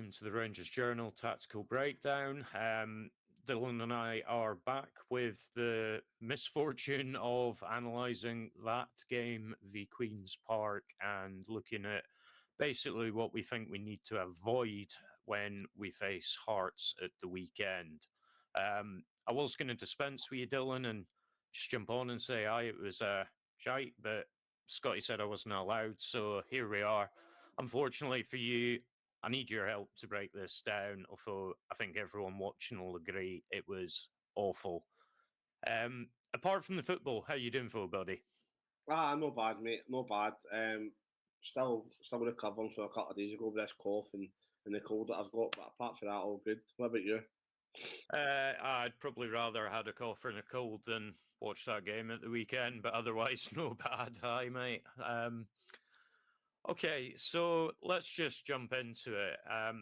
welcome to the Rangers Journal Tactical Breakdown. Dylan and I are back with the misfortune of analysing that game v Queen's Park and looking at basically what we think we need to avoid when we face Hearts at the weekend. I was going to dispense with you, Dylan, and just jump on and say, aye, it was shite, but Scotty said I wasn't allowed, so here we are. Unfortunately for you, I need your help to break this down, although I think everyone watching will agree it was awful. Apart from the football, how you doing, buddy? No bad, mate. No bad. Still recovering from a couple of days ago with this cough and the cold that I've got, but apart from that, all good. What about you? I'd probably rather had a cough and a cold than watch that game at the weekend, but otherwise, no bad. Hi, mate. Okay, so let's just jump into it. I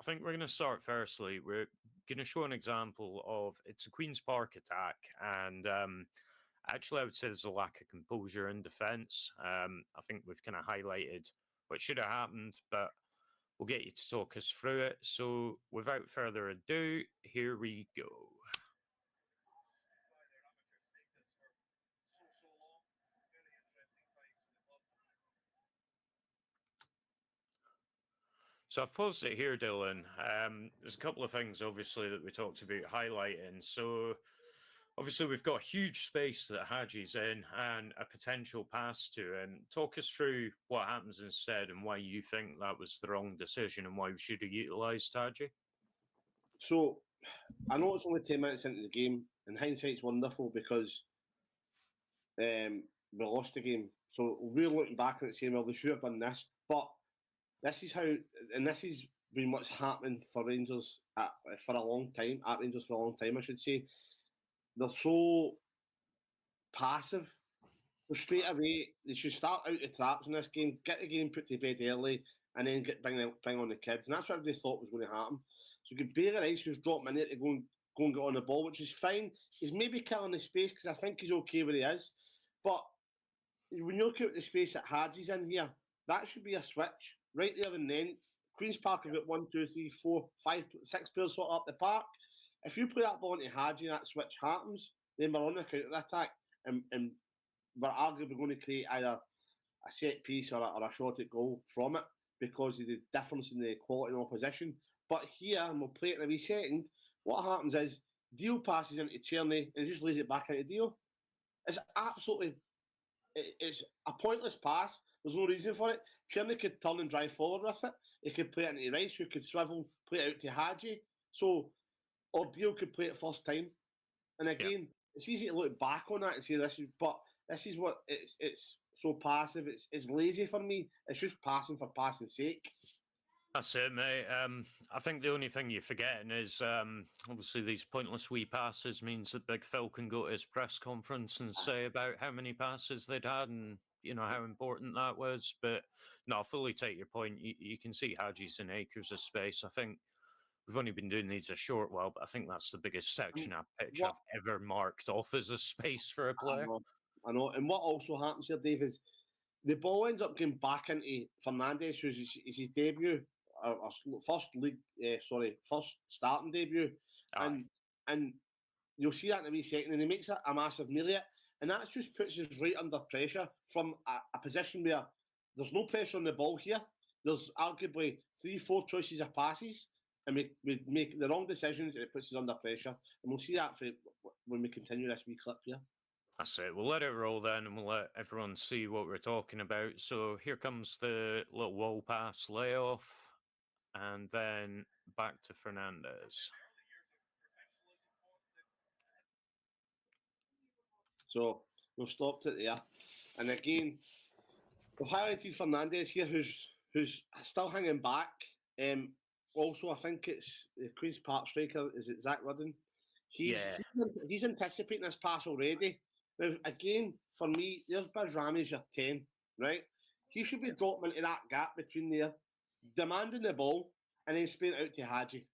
think we're going to start firstly. We're going to show an example of it's a Queen's Park attack, and actually, I would say there's a lack of composure in defence. I think we've kind of highlighted what should have happened, but we'll get you to talk us through it. So, without further ado, here we go. So I've paused it here, Dylan. There's a couple of things, obviously, that we talked about highlighting. So obviously we've got huge space that Haji's in and a potential pass to him. Talk us through what happens instead and why you think that was the wrong decision and why we should have utilised Haji. So I know it's only 10 minutes into the game, and hindsight's wonderful because we lost the game. So we're looking back at it saying, well, they should have done this. But this is how, and this has been what's happening for Rangers for a long time, at Rangers for a long time, I should say. They're so passive. So straight away, they should start out the traps in this game, get the game put to bed early, and then bring on the kids. And that's what they thought was going to happen. So you could bear the ice, just drop him in there to go and get on the ball, which is fine. He's maybe killing the space because I think he's okay where he is. But when you look at the space that Haji's in here, that should be a switch right there and then. Queen's Park have got 1, 2, 3, 4, 5, 6 players sort of up the park. If you play that ball into Haji and that switch happens, then we're on the counter attack and we're arguably going to create either a set piece or a shot at goal from it because of the difference in the quality of opposition. But here, and we'll play it in a wee second, what happens is Deal passes into Tierney and just lays it back into Deal. It's absolutely, it's a pointless pass. There's no reason for it. Tierney could turn and drive forward with it. He could play it into Rice, who could swivel, play it out to Haji. So, or Deal could play it first time. And again, it's easy to look back on that and say this is what it's so passive. It's lazy for me. It's just passing for passing's sake. That's it, mate. I think the only thing you're forgetting is obviously these pointless wee passes means that Big Phil can go to his press conference and say about how many passes they'd had and how important that was. But no, I fully take your point. You can see Haji's in acres of space. I think we've only been doing these a short while, but I think that's the biggest section of pitch I've ever marked off as a space for a player. I know. And what also happens here, Dave, is the ball ends up going back into Fernandes, who's his debut, first starting debut, and you'll see that in a wee second, and he makes a massive melee, and that just puts us right under pressure from a position where there's no pressure on the ball here. There's arguably 3-4 choices of passes, and we make the wrong decisions, and it puts us under pressure. And we'll see that when we continue this wee clip here. That's it. We'll let it roll then, and we'll let everyone see what we're talking about. So here comes the little wall pass layoff, and then back to Fernandes. So we've stopped it there. And again, we've highlighted Fernandes here, who's still hanging back. Also, I think it's the Queen's Park striker, is it Zach Rudden? He's anticipating this pass already. Now, again, for me, there's Bajrami's your 10, right? He should be dropping into that gap between there, demanding the ball, and then spraying it out to Haji.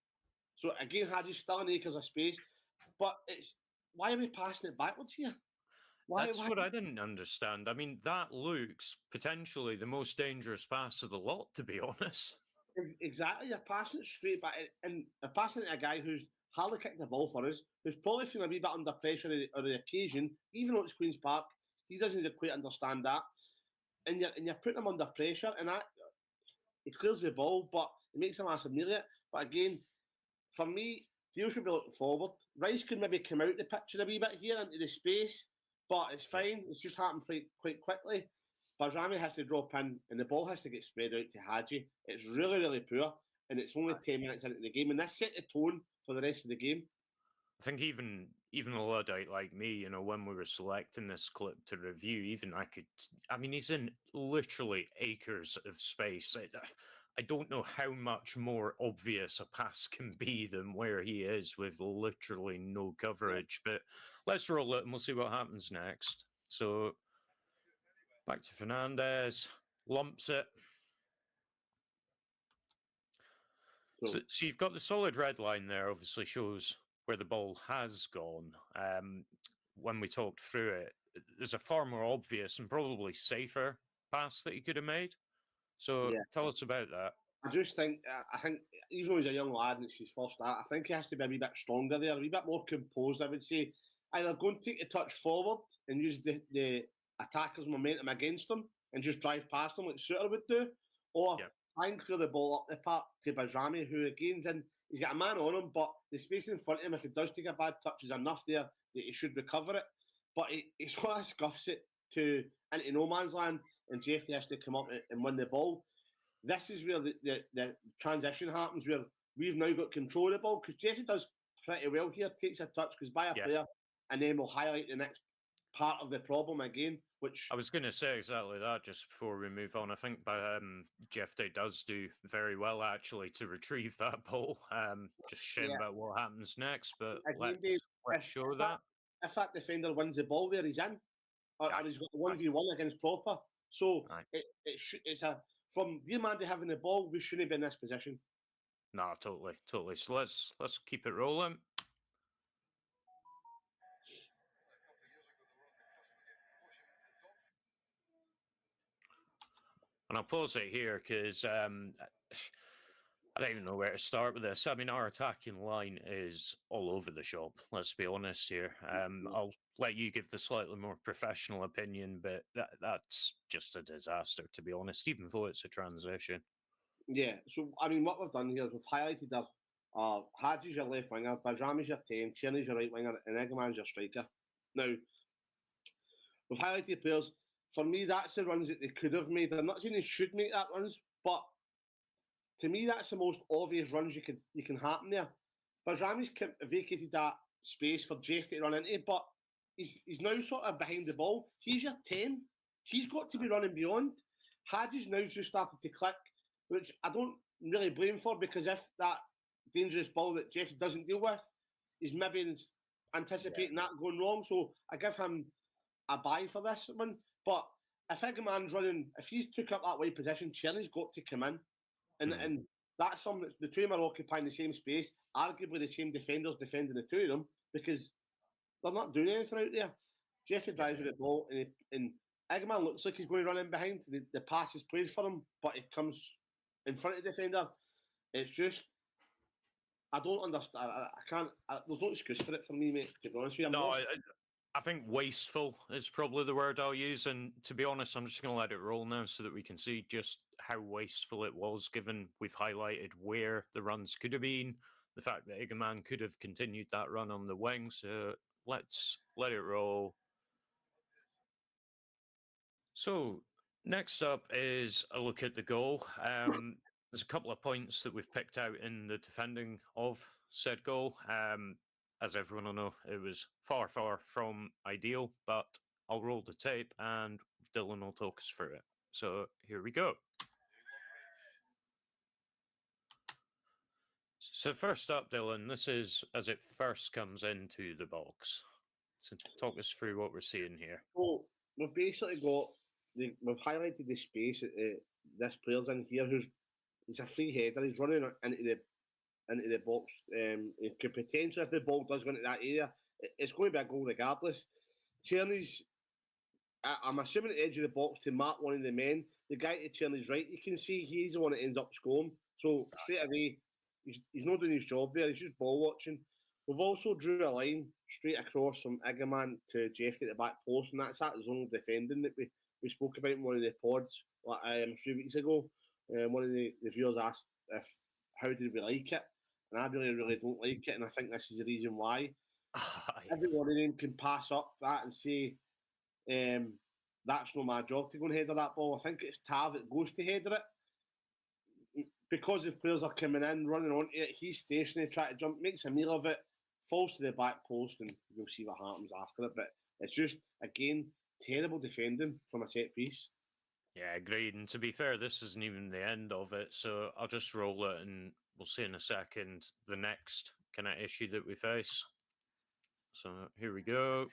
So, again, Haji's still in acres of space, but why are we passing it backwards here? That's what I didn't understand. I mean, that looks potentially the most dangerous pass of the lot, to be honest. Exactly, you're passing it straight back, and you're passing it to a guy who's hardly kicked the ball for us, who's probably feeling a wee bit under pressure on the occasion, even though it's Queen's Park. He doesn't quite understand that, and you're putting him under pressure, and that he clears the ball, but it makes a massive meal of it. But again, for me, Dale should be looking forward. Rice could maybe come out the picture a wee bit here into the space, but it's fine. It's just happened quite quickly. Bajrami has to drop in, and the ball has to get spread out to Hadji. It's really, really poor, and it's only 10 minutes into the game, and this set the tone for the rest of the game. I think even a Luddite like me, you know, when we were selecting this clip to review, even I mean, he's in literally acres of space. I don't know how much more obvious a pass can be than where he is with literally no coverage. But let's roll it and we'll see what happens next. So back to Fernandez, lumps it. So you've got the solid red line there, obviously shows where the ball has gone. When we talked through it, there's a far more obvious and probably safer pass that he could have made. So tell us about that. I just think, even though he's a young lad and it's his first start, I think he has to be a wee bit stronger there, a wee bit more composed, I would say. Either go and take a touch forward and use the attacker's momentum against him and just drive past him like Suter would do, or try and clear the ball up the park to Bajrami, who again's in, he's got a man on him, but the space in front of him, if he does take a bad touch, is enough there that he should recover it. But he sort of scuffs it into no man's land, and Jeffrey has to come up and win the ball. This is where the transition happens, where we've now got control of the ball, because Jesse does pretty well here, takes a touch, goes by a player, and then we'll highlight the next part of the problem again, which... I was going to say exactly that just before we move on. I think Jeff Day does do very well, actually, to retrieve that ball. Just shame about what happens next, but let's show that. If that defender wins the ball there, he's in. Or he's got a 1v1 against Proper. So it's a... From dear man to having the ball, we shouldn't be in this position. No, totally. So let's keep it rolling. And I'll pause it here because I don't even know where to start with this. I mean, our attacking line is all over the shop, let's be honest here. I'll let you give the slightly more professional opinion, but that's just a disaster, to be honest, even though it's a transition. Yeah, so, I mean, what we've done here is we've highlighted our Hadji's your left winger, Bajrami's your 10, Cherny's your right winger, and Eggman's your striker. Now, we've highlighted players. For me, that's the runs that they could have made. I'm not saying they should make that runs, but to me, that's the most obvious runs you can happen there. Bajrami's vacated that space for Jeff to run into, but he's now sort of behind the ball. He's your 10. He's got to be running beyond. Hadji's now just started to click, which I don't really blame for, because if that dangerous ball that Jeff doesn't deal with, he's maybe anticipating that going wrong. So I give him a buy for this one. But if Eggman's running, if he's took up that wide position, Cherny's got to come in. And that's something that the two of them are occupying the same space, arguably the same defenders defending the two of them, because they're not doing anything out there. Jeffrey drives with the ball, and Eggman looks like he's going to run in behind. The pass is played for him, but it comes in front of the defender. It's just, I don't understand. I can't. There's no excuse for it for me, mate, to be honest with you. No, I think wasteful is probably the word I'll use. And to be honest, I'm just going to let it roll now so that we can see just how wasteful it was, given we've highlighted where the runs could have been, the fact that Eggman could have continued that run on the wing. So let's let it roll. So next up is a look at the goal. There's a couple of points that we've picked out in the defending of said goal. As everyone will know, it was far, far from ideal, but I'll roll the tape and Dylan will talk us through it. So here we go. So first up, Dylan, this is as it first comes into the box. So talk us through what we're seeing here. Well, we've basically we've highlighted the space that this player's in here. He's a free header. He's running into the box. It could potentially, if the ball does go into that area, it's going to be a goal regardless. Cherny's, I'm assuming, at the edge of the box to mark one of the men. The guy to Cherny's right, you can see he's the one that ends up scoring. So straight away, he's not doing his job there. He's just ball watching. We've also drew a line straight across from Igaman to Jeffy at the back post, and that's that zone defending that we spoke about in one of the pods a few weeks ago. One of the viewers asked if how did we like it, and I really don't like it, and I think this is the reason why. Every one of them can pass up that and say, that's not my job to go and header that ball. I think it's Tav that goes to header it. Because if players are coming in, running onto it, he's stationary, trying to jump, makes a meal of it, falls to the back post, and you'll see what happens after it. But it's just, again, terrible defending from a set piece. Yeah, agreed. And to be fair, this isn't even the end of it, so I'll just roll it and we'll see in a second the next kind of issue that we face. So here we go.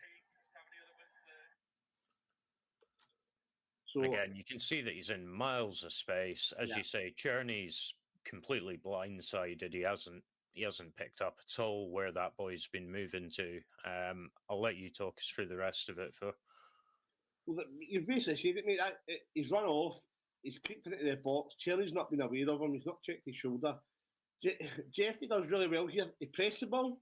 So again, you can see that he's in miles of space. As you say, Czerny's completely blindsided. He hasn't picked up at all where that boy's been moving to. I'll let you talk us through the rest of it, Phil. Well, you've basically said it, mate. He's run off. He's kicked it into the box. Cherry's not been aware of him. He's not checked his shoulder. Jeffy does really well here. He presses the ball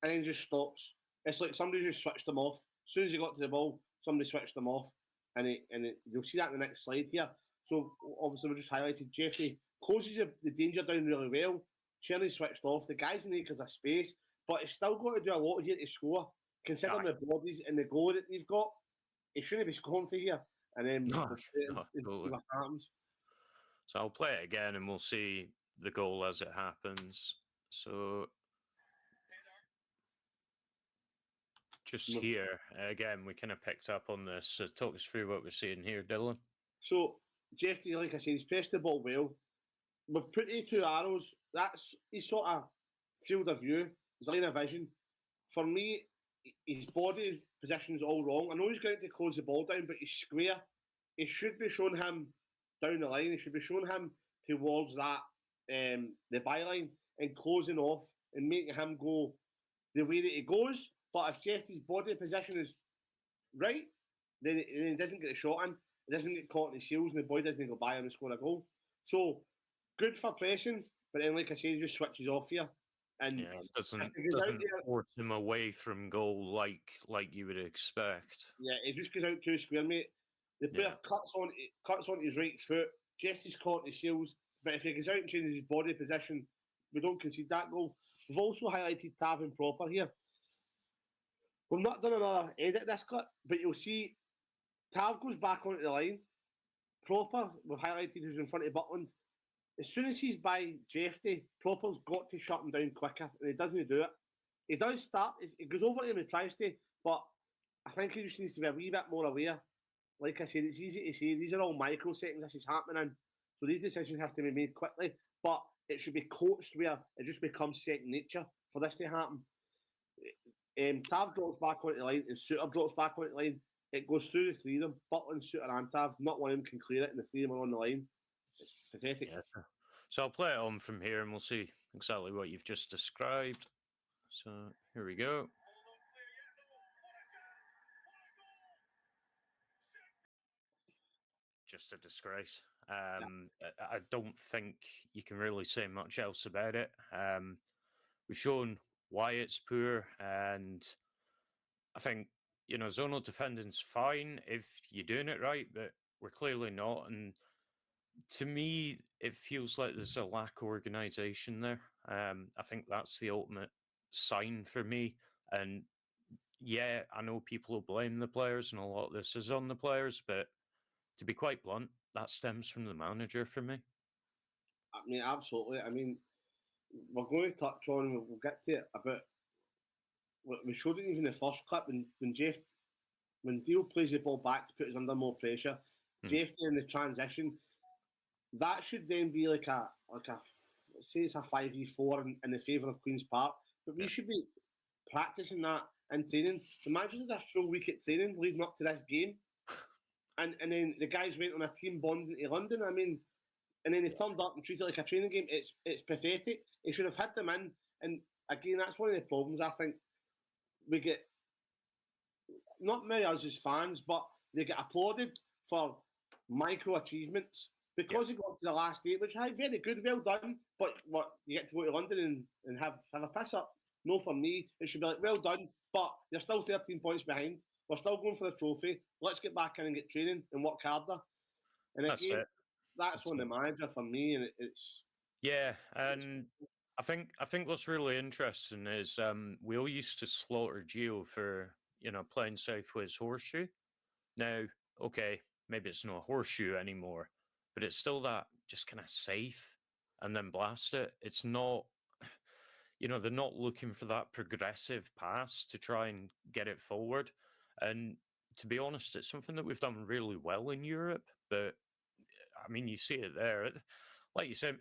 and then just stops. It's like somebody just switched him off. As soon as he got to the ball, somebody switched him off. You'll see that in the next slide here. So obviously we just highlighted Jeffy closes the danger down really well. Cherry switched off. The guy's in the acres of space, but he's still got to do a lot here to score. Considering the bodies and the goal that they've got, he shouldn't be scoring for here. And then we'll see what happens. So I'll play it again and we'll see the goal as it happens. So just here, again, we kind of picked up on this. So talk us through what we're seeing here, Dylan. So Jeffy, like I said, he's pressed the ball well. We've put the two arrows. That's his sort of field of view, his line of vision. For me, his body position is all wrong. I know he's going to close the ball down, but he's square. It should be showing him down the line. It should be showing him towards that the byline and closing off and making him go the way that he goes. But if Jeffy's body position is right, then he doesn't get a shot in. He doesn't get caught in his heels, and the boy doesn't go by him and score a goal. So good for pressing, but then, like I said, he just switches off here. And it doesn't force him away from goal like you would expect. Yeah, he just goes out too square, mate. The player cuts on his right foot, gets his caught in his heels, but if he goes out and changes his body position, we don't concede that goal. We've also highlighted Tavin proper here. We've not done another edit this clip, but you'll see Tav goes back onto the line. Proper, we've highlighted who's in front of Butland. As soon as he's by Jeffy, Proper's got to shut him down quicker, and he doesn't do it. He does start, he goes over to him and tries to, but I think he just needs to be a wee bit more aware. Like I said, it's easy to say, these are all microseconds this is happening, so these decisions have to be made quickly, but it should be coached where it just becomes second nature for this to happen. Tav drops back onto the line, and Suter drops back onto the line. It goes through the three of them, Butland, Suter and Tav. Not one of them can clear it, and the three of them are on the line. It's pathetic. Yeah. So I'll play it on from here and we'll see exactly what you've just described. So here we go. Just a disgrace. I don't think you can really say much else about it. We've shown why it's poor, and I think, zonal defending's fine if you're doing it right, but we're clearly not. And to me, it feels like there's a lack of organisation there. I think that's the ultimate sign for me. And yeah, I know people will blame the players, and a lot of this is on the players, but to be quite blunt, that stems from the manager for me. I mean, absolutely. I mean, we're going to touch on, we'll get to it, about, we showed it even in the first clip, when Deal plays the ball back to put us under more pressure, Jeff in the transition, that should then be like a say it's a 5v4 in the favour of Queen's Park, but we should be practicing that in training. Imagine a full week at training leading up to this game, and then the guys went on a team bond into London. I mean, and then they turned up and treated it like a training game. It's pathetic. He should have had them in, and again, that's one of the problems. I think we get, not many of us as fans, but they get applauded for micro achievements. because he got to the last 8, which is very good, well done. But what, you get to go to London and have a piss up? No, for me, it should be like, well done, but you're still 13 points behind. We're still going for the trophy. Let's get back in and get training and work harder. And That's again, it. that's on the manager for me, and it's and I think what's really interesting is we all used to slaughter Gio for playing safe with his horseshoe. Now, okay, maybe it's not a horseshoe anymore, but it's still that just kind of safe and then blast it. It's not, they're not looking for that progressive pass to try and get it forward. And to be honest, it's something that we've done really well in Europe. But I mean, you see it there. Like you said,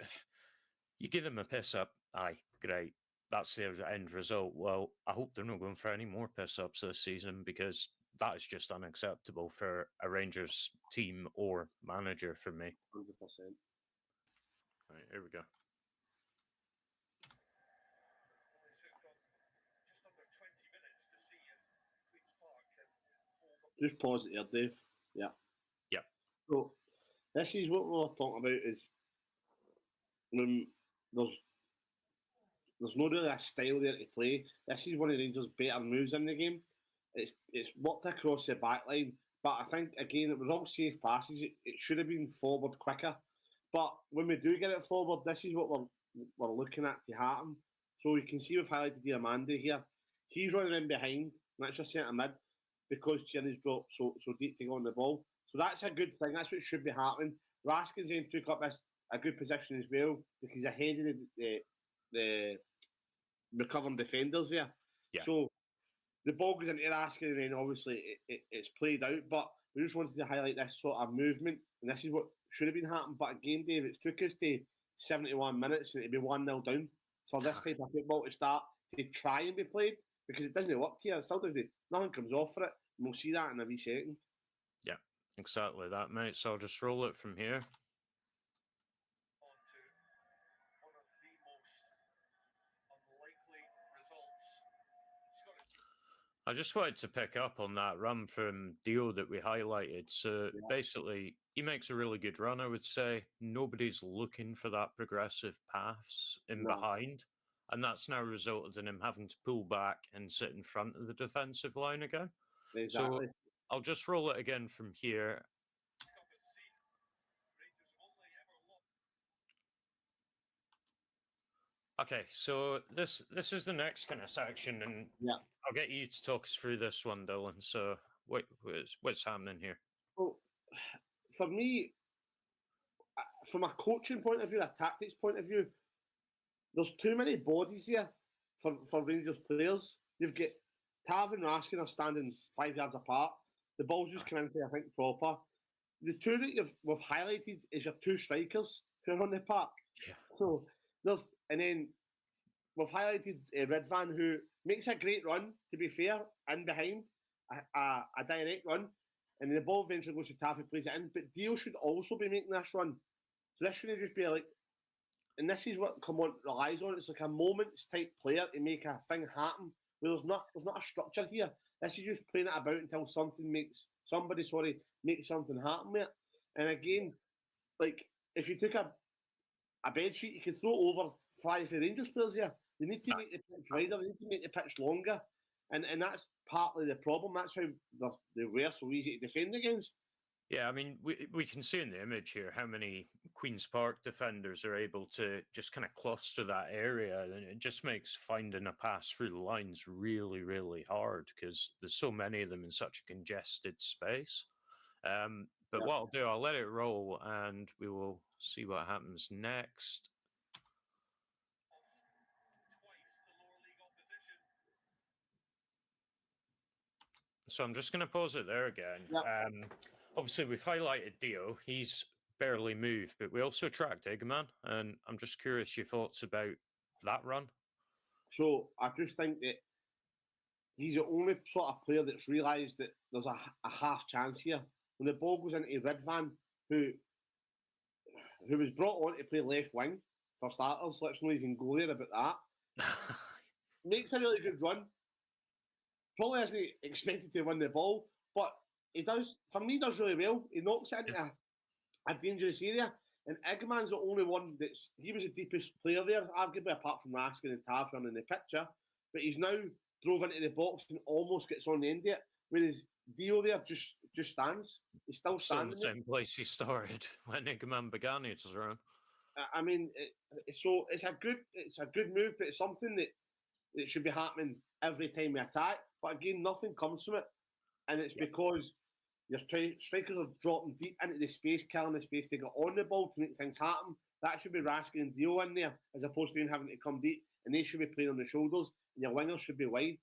you give them a piss up. Aye, great. That's their end result. Well, I hope they're not going for any more piss ups this season, because that is just unacceptable for a Rangers team or manager for me. 100%. Right, here we go. Just pause it there, Dave. Yeah. Yeah. So this is what we're talking about, is when there's no really a style there to play. This is one of the Rangers' better moves in the game. It's worked across the back line, but I think, again, it was all safe passes. It should have been forward quicker. But when we do get it forward, this is what we're looking at to happen. So you can see we've highlighted Diamande here. He's running in behind, and that's your centre mid, because Tierney's dropped so deep to go on the ball. So that's a good thing. That's what should be happening. Raskins then took up a good position as well, because he's ahead of the recovering defenders there. Yeah. So the ball goes into Raskin, and then obviously it's played out. But we just wanted to highlight this sort of movement, and this is what should have been happening. But again, Dave, it took us to 71 minutes and it'd be 1-0 down for this type of football to start to try and be played, because it doesn't work here. It still doesn't. Nothing comes off for it. And we'll see that in a wee second. Yeah, exactly that, mate. So I'll just roll it from here. I just wanted to pick up on that run from Dio that we highlighted. So basically, he makes a really good run, I would say. Nobody's looking for that progressive pass in behind. And that's now resulted in him having to pull back and sit in front of the defensive line again. Exactly. So I'll just roll it again from here. Okay, so this is the next kind of section, and I'll get you to talk us through this one, Dylan. So what's happening here? Well, for me, from a coaching point of view, a tactics point of view, there's too many bodies here for Rangers players. You've got Tav and Raskin are standing 5 yards apart. The ball's just come into, I think, proper. The two that we've highlighted is your two strikers who are on the park. Yeah. So and then we've highlighted Redvan, who makes a great run, to be fair, in behind, a direct run. And the ball eventually goes to Tav, who plays it in. But Dio should also be making this run. So this shouldn't just be like, and this is what Come On relies on. It's like a moments type player to make a thing happen. Where there's not a structure here. This is just playing it about until somebody makes something happen with it. And again, like, if you took a bed sheet, you could throw it over 5 of the Rangers players here. They need to make the pitch wider. They need to make the pitch longer. And that's partly the problem. That's how they were so easy to defend against. Yeah, I mean, we can see in the image here how many Queen's Park defenders are able to just kind of cluster that area, and it just makes finding a pass through the lines really, really hard, because there's so many of them in such a congested space. But what I'll do, I'll let it roll, and we will see what happens next. So I'm just going to pause it there again. Obviously, we've highlighted Dio. He's barely moved, but we also tracked Eggman, and I'm just curious your thoughts about that run. So I just think that he's the only sort of player that's realised that there's a half chance here. When the ball goes into Redvan, who was brought on to play left wing, for starters, let's not even go there about that, makes a really good run. Probably isn't expected to win the ball, but he does, for me, does really well. He knocks it into a dangerous area. And Eggman's the only one he was the deepest player there, arguably apart from Raskin and Tav running the picture. But he's now drove into the box and almost gets on the end of it. Whereas Dio there just stands. He's still Still in standing the same place he started when Eggman began his run. I mean, so it's a good move, but it's something that should be happening every time we attack. But again, nothing comes from it, and it's because your strikers are dropping deep into the space, killing the space to get on the ball to make things happen. That should be Raskin and Dio in there, as opposed to having to come deep, and they should be playing on the shoulders, and your wingers should be wide,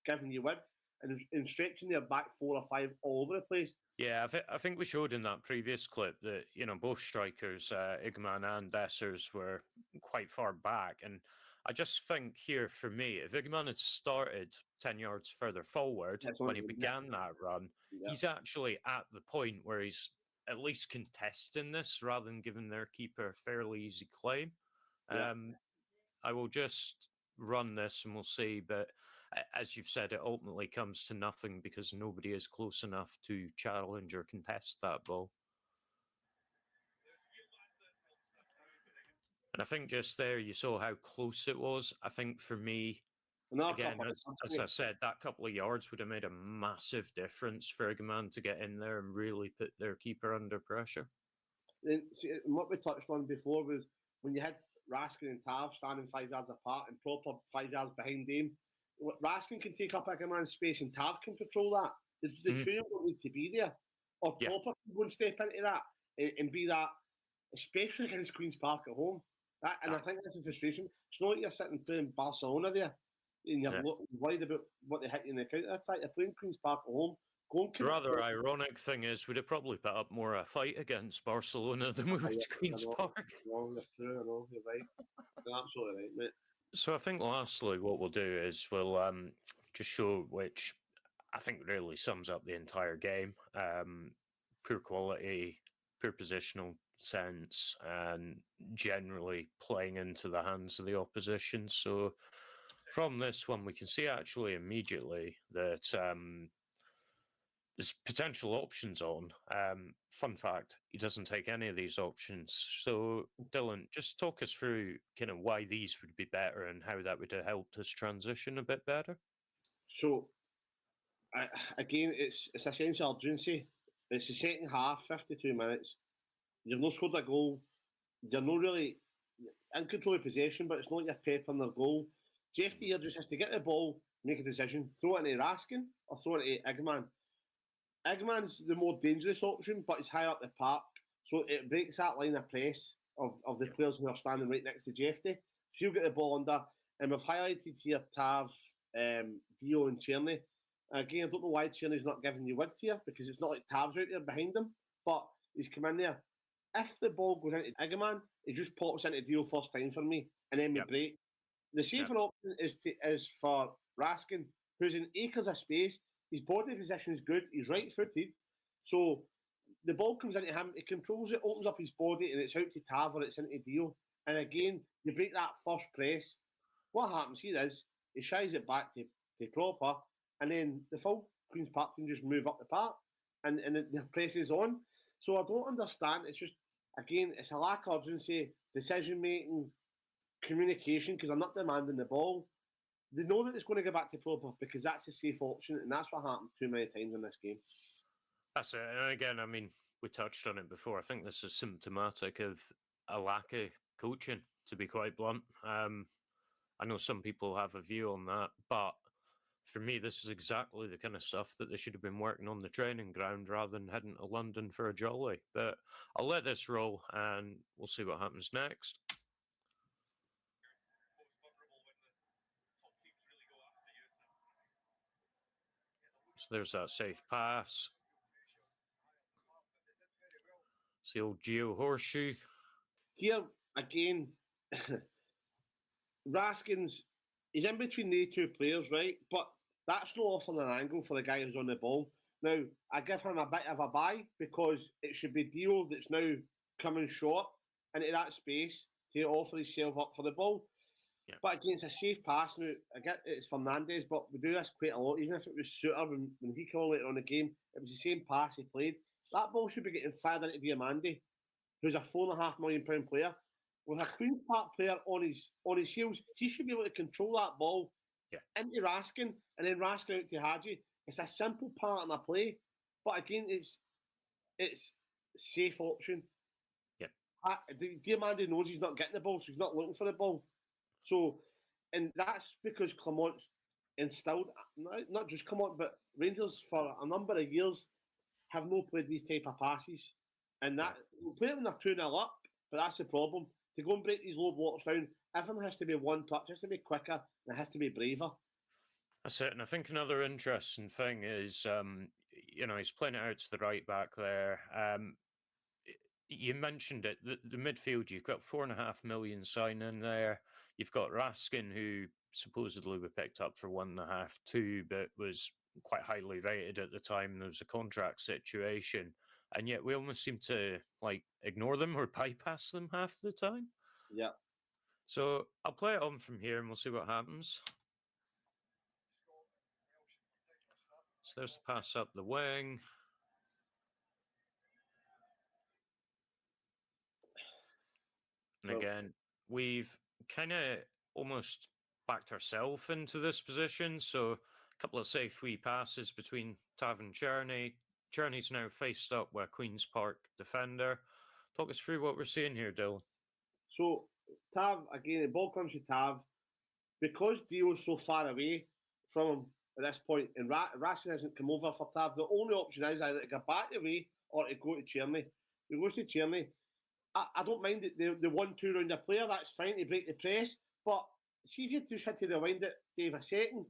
giving you width, and stretching their back 4 or 5 all over the place. Yeah, I think we showed in that previous clip that, both strikers, Igman and Dessers, were quite far back. And I just think here, for me, if Igman had started 10 yards further forward when he began that run, he's actually at the point where he's at least contesting this rather than giving their keeper a fairly easy claim. I will just run this and we'll see. But as you've said, it ultimately comes to nothing because nobody is close enough to challenge or contest that ball. And I think just there you saw how close it was. I think for me, again, as I said, that couple of yards would have made a massive difference for Eggman to get in there and really put their keeper under pressure. And what we touched on before was when you had Raskin and Tav standing 5 yards apart and proper 5 yards behind them. Raskin can take up Eggman's space and Tav can patrol that. The two don't need to be there. Or Proper can go and step into that and be that, especially against Queen's Park at home. I think that's a frustration. It's not like you're sitting playing Barcelona there and you're worried about what they hit you in the counter attack. You're playing Queen's Park at home. The rather ironic thing is we'd have probably put up more a fight against Barcelona than we would Queen's Park. No, that's true. I know, you're right. You're absolutely right, mate. So I think lastly what we'll do is we'll just show which I think really sums up the entire game. Poor quality, poor positional sense, and generally playing into the hands of the opposition. So from this one, we can see actually immediately that there's potential options on. Fun fact, he doesn't take any of these options. So, Dylan, just talk us through kind of why these would be better and how that would have helped us transition a bit better. So, again, it's a sense of urgency. It's the second half, 52 minutes. You've not scored a goal. You're not really in control of possession, but it's not your pep on their goal. Jeffy here just has to get the ball, make a decision, throw it into Raskin or throw it into Eggman. Eggman's the more dangerous option, but it's higher up the park, so it breaks that line of press of the players who are standing right next to Jeffy. So he'll get the ball under, and we've highlighted here Tav, Dio and Cherny. Again, I don't know why Cherny's not giving you width here, because it's not like Tav's out there behind him, but he's come in there. If the ball goes into Eggman, it just pops into Dio first time for me, and then we break. The safer option is for Raskin, who's in acres of space. His body position is good. He's right-footed. So the ball comes into him. He controls it, opens up his body, and it's out to Tav or it's into Dio. And again, you break that first press. What happens here is he shies it back to Proper, and then the full Queen's Park team just move up the park, and the press is on. So I don't understand. It's just, again, it's a lack of urgency, decision-making, communication, because I'm not demanding the ball. They know that it's going to go back to Proper because that's a safe option, and that's what happened too many times in this game. That's it. And again, I mean, we touched on it before. I think this is symptomatic of a lack of coaching, to be quite blunt. I know some people have a view on that, but for me, this is exactly the kind of stuff that they should have been working on the training ground rather than heading to London for a jolly. But I'll let this roll, and we'll see what happens next. So there's that safe pass. It's the old Geo horseshoe. Here, again, Raskins, he's in between the two players, right? But that's not offering an angle for the guy who's on the ball. Now, I give him a bit of a buy because it should be Dio that's now coming short into that space to offer himself up for the ball. Yeah. But again, it's a safe pass. Now, I get it's Fernandez, but we do this quite a lot. Even if it was Suter when he came on later on the game, it was the same pass he played. That ball should be getting fired into Diamandi. who's a £4.5 million player, with a Queen's Park player on his heels, he should be able to control that ball into Raskin and then Raskin out to Hadji. It's a simple pattern of play, but again, it's safe option. Diamandi knows he's not getting the ball, so he's not looking for the ball. So, and that's because Clement's instilled, not just Clement, but Rangers for a number of years have not played these type of passes. And that, we'll play when they're 2-0 up, but that's the problem. To go and break these low blocks down, everything has to be one touch, it has to be quicker, and it has to be braver. That's it. And I think another interesting thing is, he's playing it out to the right back there. You mentioned it, the midfield, you've got 4.5 million signing there. You've got Raskin, who supposedly we picked up for 1.5, 2, but was quite highly rated at the time. There was a contract situation. And yet we almost seem to ignore them or bypass them half the time. Yeah. So I'll play it on from here and we'll see what happens. So there's the pass up the wing. And again, we've kind of almost backed ourselves into this position. So a couple of safe wee passes between Tav and Czerny. Czerny's now faced up with a Queen's Park defender. Talk us through what we're seeing here, Dylan. So Tav, again, the ball comes to Tav. Because Dio's so far away from him at this point, and Raskin hasn't come over for Tav, the only option is either to go back away or to go to Czerny. He goes to Czerny. I don't mind the 1-2 round a player, that's fine to break the press, but see if you just had to rewind it, Dave, a second,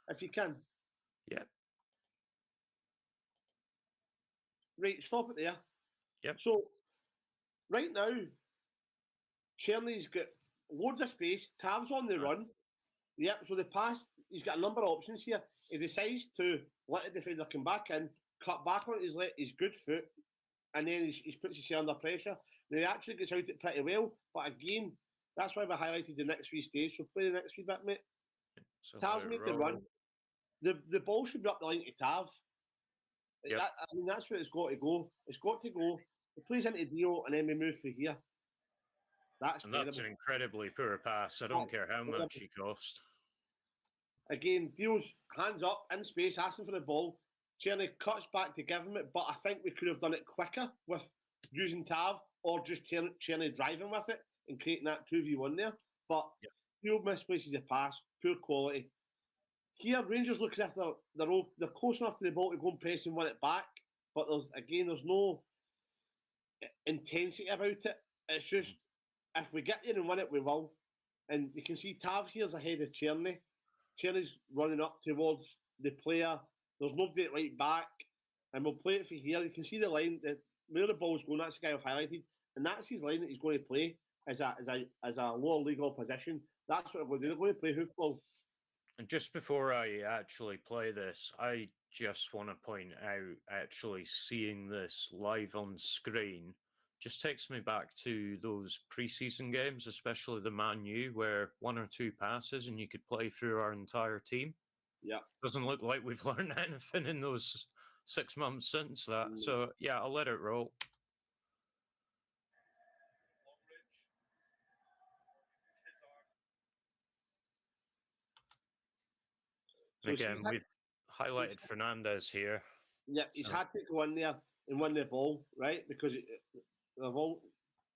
if you can. Yeah. Right, stop it there. Yep. So, right now, Czerny's got loads of space, Tav's on the run. Yep, so the pass, he's got a number of options here. He decides to let the defender come back in, cut back on his good foot, and then he puts himself under pressure. Now, he actually gets out it pretty well, but again, that's why we highlighted the next wee stage. So play the next wee bit, mate. So Tav's made the run. The ball should be up the line to Tav. Yep. That's where it's got to go. It's got to go. It plays into Dio, and then we move through here. That's an incredibly poor pass. I don't care how much he cost. Again, Dio's hands up in space, asking for the ball. Czerny cuts back to give him it, but I think we could have done it quicker with using Tav or just Czerny driving with it and creating that 2v1 there. But Dio misplaces a pass, poor quality. Here, Rangers look as if they're close enough to the ball to go and press and win it back, but there's no intensity about it. It's just, if we get there and win it, we will. And you can see Tav here's ahead of Czerny. Czerny's running up towards the player. There's nobody at right back. And we'll play it for here. You can see the line, where the ball's going, that's the guy I've highlighted. And that's his line that he's going to play as a lower league opposition. That's what they're going to do. They're going to play hoofball. And just before I actually play this, I just want to point out, actually seeing this live on screen just takes me back to those preseason games, especially the Man U, where 1 or 2 passes and you could play through our entire team. Yeah. Doesn't look like we've learned anything in those 6 months since that. So, yeah, I'll let it roll. So again, we've highlighted Fernandez here. Yeah, he's had to go in there and win the ball, right? Because they've all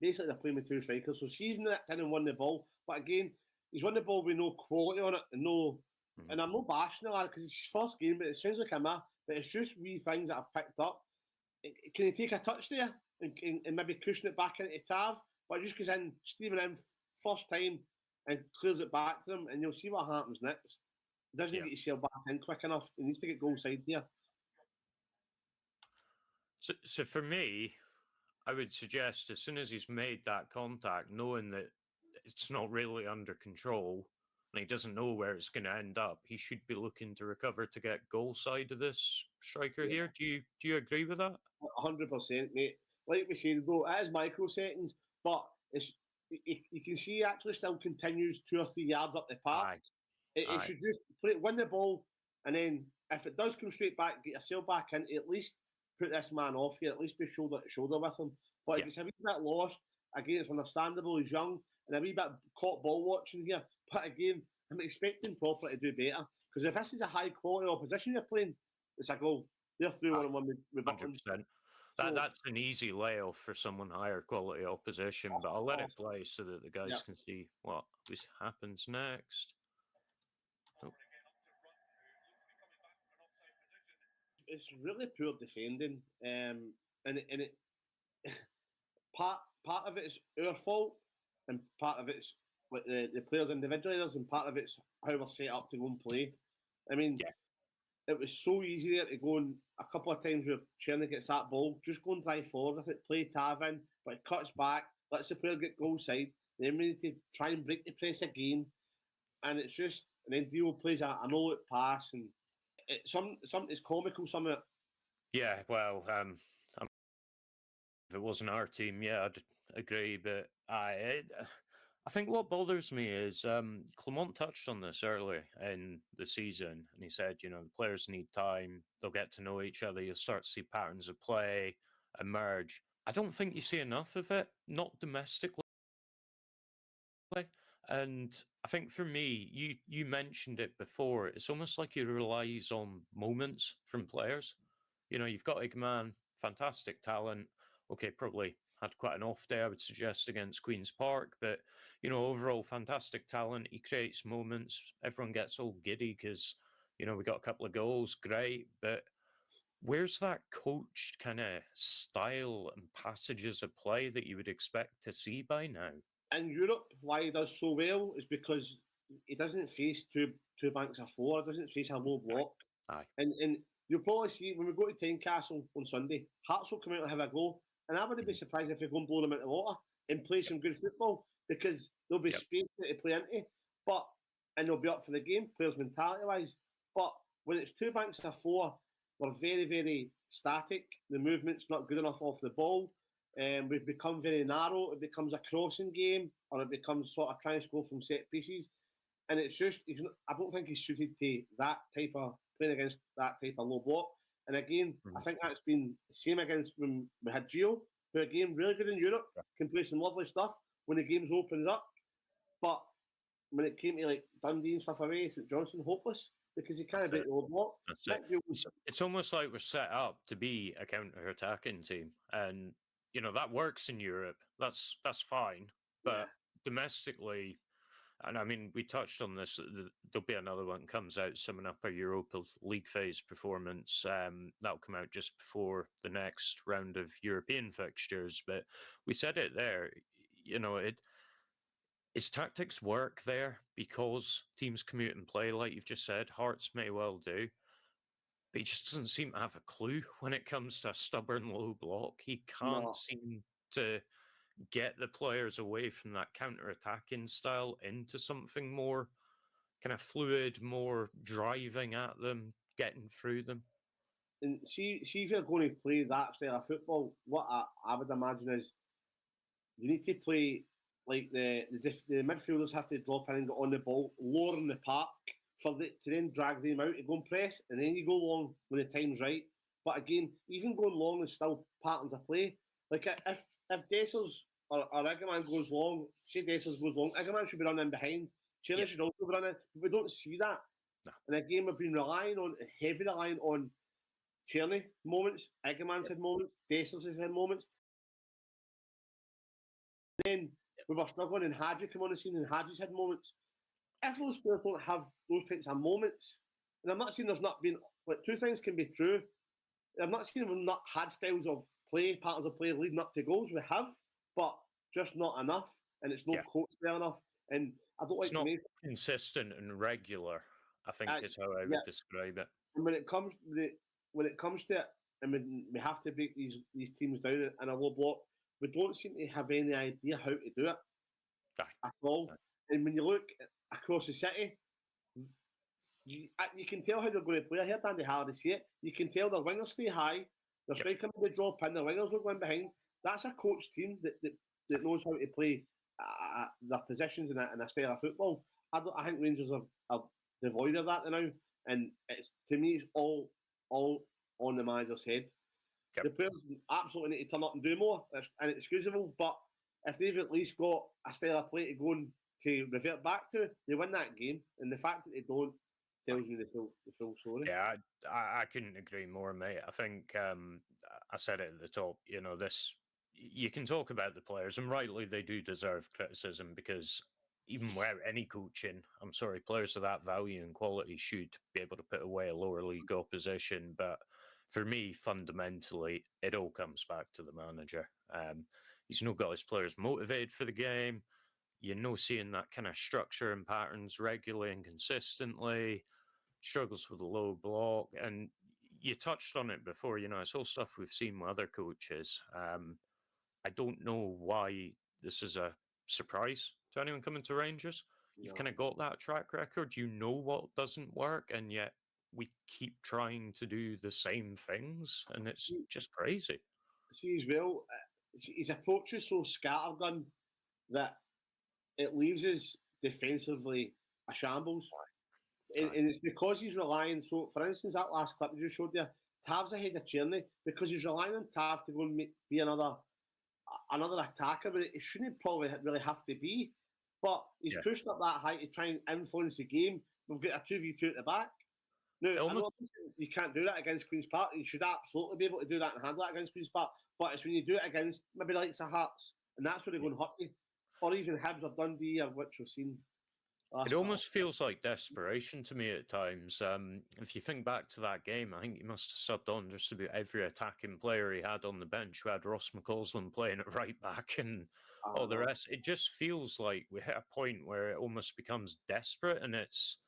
basically they're playing with 2 strikers. So he's nipped in and won the ball. But again, he's won the ball with no quality on it and no. Mm-hmm. And I'm not bashing the lad because it's his first game, but it sounds like a but it's just wee things that I've picked up. Can he take a touch there and maybe cushion it back into Tav? But it just goes in, streaming in first time and clears it back to him, and you'll see what happens next. Doesn't get himself back in quick enough. He needs to get goal side here. So for me, I would suggest as soon as he's made that contact, knowing that it's not really under control and he doesn't know where it's going to end up, he should be looking to recover to get goal side of this striker here. Do you agree with that? 100%, mate. Like we said, though, it is microseconds, but you can see he actually still continues 2 or 3 yards up the park. It should just win the ball, and then if it does come straight back, get yourself back in, at least put this man off here, at least be shoulder to shoulder with him. But if it's a wee bit lost, again, it's understandable, he's young, and a wee bit caught ball watching here. But again, I'm expecting Proper to do better. Because if this is a high quality opposition you're playing, it's a goal. They're through 1-1 with Butland. 100%. That's an easy layoff for someone higher quality opposition, but I'll let it play so that the guys can see what happens next. Oh. It's really poor defending, and it part of it is our fault, and part of it's like the players' individual errors, and part of it's how we're set up to go and play. I mean, it was so easy there to go, and a couple of times where Cherny gets that ball, just go and drive forward with it, play Tavin, but it cuts back, lets the player get goal side. Then we need to try and break the press again, and it's just, and then Dio plays a no-look pass, and it's comical. Some of it. Yeah, well, if it wasn't our team, I'd agree. But I think what bothers me is Clement touched on this early in the season, and he said, the players need time. They'll get to know each other. You'll start to see patterns of play emerge. I don't think you see enough of it, not domestically. And I think for me, you mentioned it before. It's almost like he relies on moments from players. You've got Igman, fantastic talent. Okay, probably had quite an off day, I would suggest, against Queen's Park. But, overall, fantastic talent. He creates moments. Everyone gets all giddy because, we got a couple of goals. Great. But where's that coached kind of style and passages of play that you would expect to see by now? In Europe, why he does so well is because he doesn't face two banks of four, doesn't face a low block. Aye. And you'll probably see when we go to Tynecastle on Sunday, Hearts will come out and have a go. And I wouldn't be surprised if they go and blow them into the water and play some good football because there'll be space to play into. And they'll be up for the game, players mentality wise. But when it's two banks of four, we're very, very static. The movement's not good enough off the ball. We've become very narrow. It becomes a crossing game, or it becomes sort of trying to score from set pieces. And it's just, I don't think he's suited to that type of playing against that type of low block. And again, I think that's been the same against when we had Gio, who again, really good in Europe, can play some lovely stuff when the game's opened up. But when it came to like Dundee and stuff away, St Johnson, hopeless because he can't break the low block. That's it. It's almost like we're set up to be a counter-attacking team. And that works in Europe. That's fine. But domestically, and I mean, we touched on this. There'll be another one comes out summing up our Europa League phase performance. That'll come out just before the next round of European fixtures. But we said it there. His tactics work there because teams commute and play, like you've just said. Hearts may well do. But he just doesn't seem to have a clue when it comes to a stubborn low block. He can't seem to get the players away from that counter-attacking style into something more kind of fluid, more driving at them, getting through them. And see if you're going to play that style of football, what I would imagine is you need to play like the midfielders have to drop in and get on the ball, lower in the park to then drag them out to go and press, and then you go long when the time's right. But again, even going long is still patterns of play. Like if Dessers or Igman goes long, say Dessers goes long, Igman should be running behind. Cherny should also be running, but we don't see that. No. And again, we've been heavy relying on Cherny moments, Igman's had moments, Dessers has had moments. Then we were struggling and Hadji came on the scene and Hadji's had moments. If those players don't have those types of moments, and I'm not saying there's not been, like two things can be true. I'm not saying we've not had styles of play, patterns of play leading up to goals. We have, but just not enough, and it's not coached well enough. And I don't like it's not consistent and regular. I think is how I would describe it. And when it comes to it, and we have to break these teams down in a low block, we don't seem to have any idea how to do it at all. And when you look across the city, you can tell how they're going to play. I heard Andy Hardy say it. You can tell their wingers stay high, their striker they drop in, their wingers will go in behind. That's a coached team that knows how to play their positions in a style of football. I think Rangers are devoid of that now, and to me, it's all on the manager's head. Yep. The players absolutely need to turn up and do more. It's inexcusable, but if they've at least got a style of play to go and to revert back to, they win that game. And the fact that they don't tells me the full story. Yeah, I couldn't agree more, mate. I think I said it at the top. You know, this you can talk about the players, and rightly they do deserve criticism because even without any coaching, I'm sorry, players of that value and quality should be able to put away a lower league opposition. But for me, fundamentally, it all comes back to the manager. He's not got his players motivated for the game. You're no seeing that kind of structure and patterns regularly and consistently. Struggles with a low block, and you touched on it before. You know, it's all stuff we've seen with other coaches. I don't know why this is a surprise to anyone coming to Rangers. You've kind of got that track record. You know what doesn't work, and yet we keep trying to do the same things, and it's just crazy. See as well, his approach is so scattergun that it leaves us defensively a shambles. And it's because he's relying. So, for instance, that last clip you just showed there, Tav's ahead of Tierney because he's relying on Tav to go and be another attacker, but it shouldn't probably really have to be. But he's pushed up that high to try and influence the game. We've got a 2v2 at the back. Now, I know you can't do that against Queen's Park. You should absolutely be able to do that and handle that against Queen's Park. But it's when you do it against maybe like the Hearts, and that's where they're going to hurt you. Or even Hibs or Dundee, which we've seen. It almost feels like desperation to me at times. If you think back to that game, I think he must have subbed on just about every attacking player he had on the bench. We had Ross McCausland playing at right back and all the rest. It just feels like we hit a point where it almost becomes desperate, and it's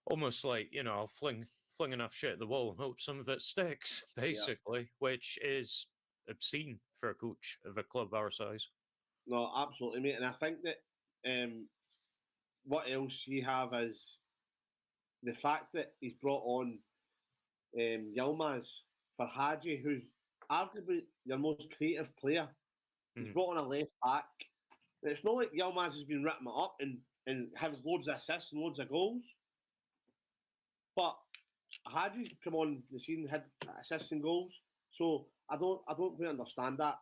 almost like, you know, I'll fling enough shit at the wall and hope some of it sticks, basically, which is obscene for a coach of a club our size. No, absolutely, mate. And I think that what else you have is the fact that he's brought on Yilmaz for Hadji, who's arguably your most creative player. He's brought on a left back. And it's not like Yilmaz has been ripping it up and has loads of assists and loads of goals. But Hadji come on the scene, had assists and goals. So I don't really understand that.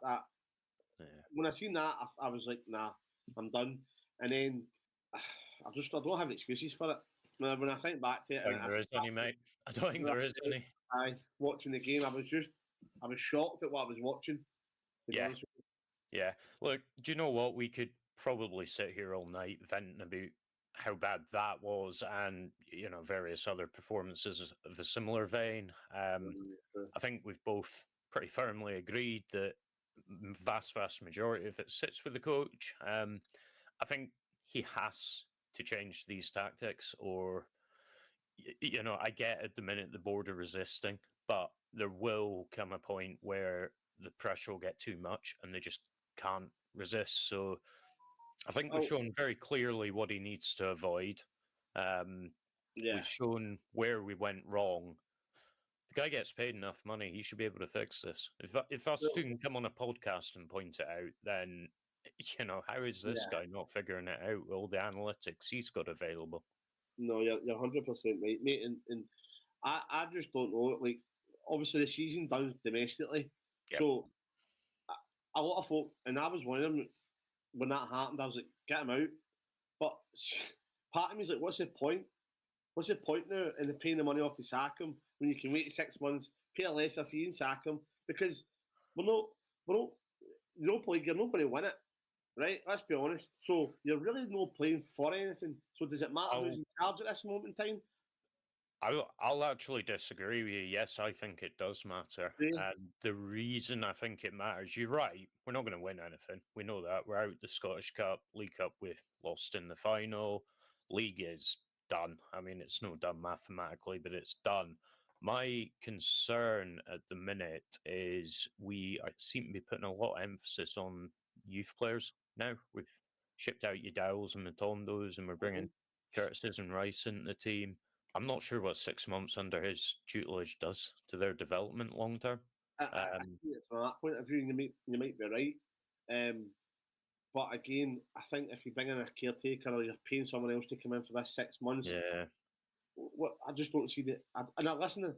When I seen that, I was like, nah, I'm done. And then I don't have excuses for it. When I think back to it, I don't think there is any, mate. I don't think there is any. Watching the game, I was shocked at what I was watching. Yeah. Look, do you know what? We could probably sit here all night venting about how bad that was, and you know, various other performances of a similar vein. I think we've both pretty firmly agreed that vast majority of it sits with the coach. I think he has to change these tactics, or you know, I get at the minute the board are resisting, but there will come a point where the pressure will get too much and they just can't resist. So I think we've shown very clearly what he needs to avoid. We've shown where we went wrong. The guy gets paid enough money; he should be able to fix this. If us two can come on a podcast and point it out, then you know, how is this guy not figuring it out with all the analytics he's got available? No, you're 100% right, mate. And I just don't know. Like, obviously the season done domestically, so a lot of folk, and I was one of them. When that happened, I was like, get him out. But part of me is like, what's the point? What's the point now in paying the money off to sack him when you can wait 6 months, pay a lesser fee and sack him? Because you're not going to win it, right? Let's be honest. So you're really not playing for anything. So does it matter who's in charge at this moment in time? I'll actually disagree with you. Yes, I think it does matter. And the reason I think it matters, you're right, we're not going to win anything. We know that. We're out the Scottish Cup, League Cup, we lost in the final. League is done. I mean, it's not done mathematically, but it's done. My concern at the minute is we seem to be putting a lot of emphasis on youth players now. We've shipped out your Dowells and Matondos, and we're bringing Curtis and Rice into the team. I'm not sure what 6 months under his tutelage does to their development long term. From that point of view, you might be right. But again, I think if you bring in a caretaker or you're paying someone else to come in for this 6 months, I just don't see that. And I listen,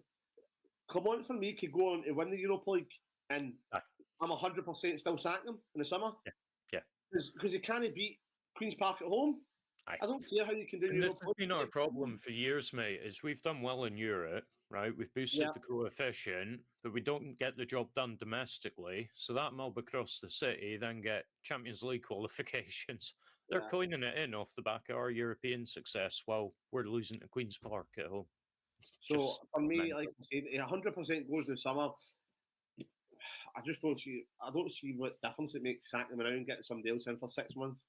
Clermont for me could go on to win the Europa League, and Aye. I'm 100% still sacking him in the summer. Yeah. Because he can't beat Queen's Park at home. Aye. I don't care how you can do And this Europa has been our League. problem for years, mate, is we've done well in Europe, right? We've boosted Yeah. the coefficient, but we don't get the job done domestically. So that mob across the city then get Champions League qualifications. They're Yeah. coining it in off the back of our European success while we're losing to Queen's Park at home. So Just for me, mental. like I said, 100% goes in the summer. I just don't see. I don't see what difference it makes sacking him around and getting somebody else in for 6 months.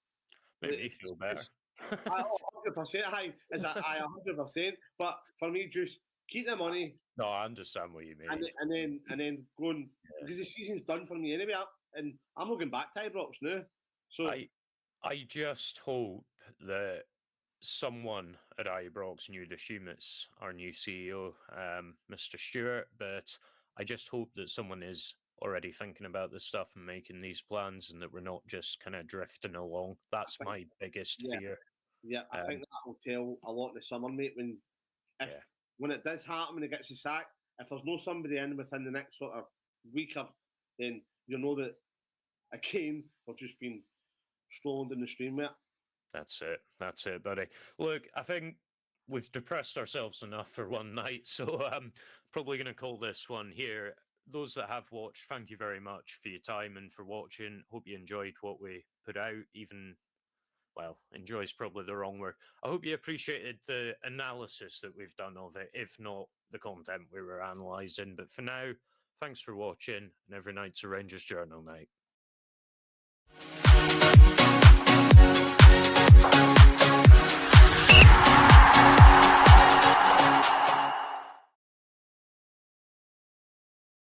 Made me feel better. 100%. Is that 100%? But for me, just keep the money No, I understand what you mean. and then going because the season's done for me anyway. And I'm not going back to Ibrox now. So I just hope that someone at Ibrox knew to assume it's our new CEO, Mr. Stewart, but I just hope that someone is already thinking about this stuff and making these plans and that we're not just kind of drifting along. That's my biggest fear. Yeah, I think that will tell a lot in the summer, mate. When it does happen, when it gets a sack, if there's no somebody in within the next sort of week or then you know that again we've just been strolling in the stream, mate. That's it, buddy. Look, I think we've depressed ourselves enough for one night, so I'm probably going to call this one here. Those that have watched, thank you very much for your time and for watching. Hope you enjoyed what we put out, even, well, enjoy is probably the wrong word. I hope you appreciated the analysis that we've done of it, if not the content we were analysing. But for now, thanks for watching, and every night's a Rangers Journal night.